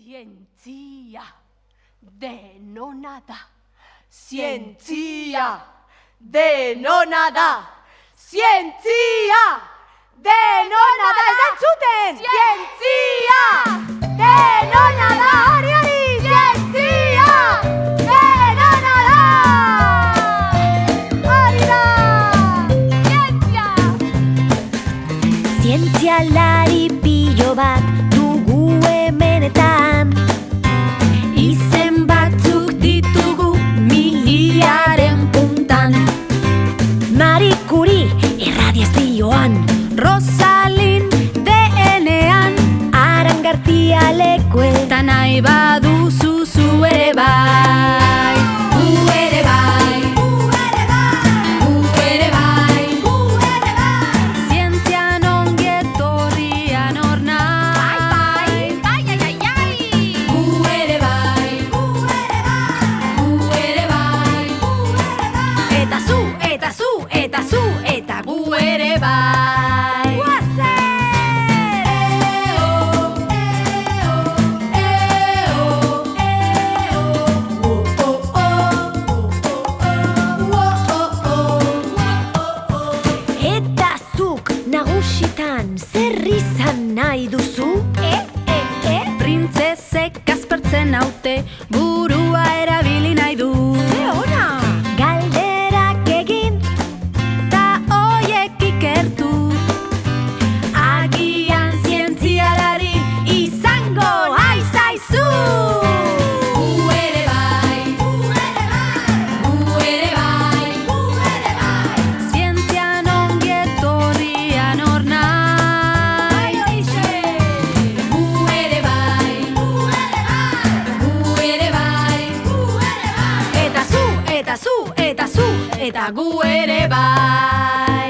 Zientzia denona da. Zientzia denona da. Zientzia denona da. Ez da entzuten! Zientzia denona da. Hori, hori! Zientzia denona da. Hori da! Zientzia! Zientzialari pilo bat dugu hemenetan. Izen batzuk ditugu miliaren puntan. Marie Curie irradiazioan, Rosalind DNA-an, Aran García Leque, eta nahi baduzu zu ere bai. Gu ere bai, gu ere bai, gu ere bai, gu ere bai. Zientzian ongi etorria nor nahi. Bai, bai, ai, ai, ai. Gu ere bai, gu ere bai, gu ere bai, gu ere bai. Eta zu, eta zu, eta zu, eta gu ere bai. Guazen! Eo, eo, eo, eo. Oh, oh, oh, Eta zuk nagusitan zer izan nahi duzu? Printzesek aspertzen haute burua erabili nahi du. Ona! Galderak egin ta hoiek ikertu. Agian zientzialari izango aizaizu. Gu ere bai, gu ere bai, gu ere bai, gu ere bai. Zientzian ongi etorria nor nahi. Gu ere bai, gu ere bai, gu ere bai, gu ere bai. Eta zu, eta zu, eta zu, eta gu ere bai.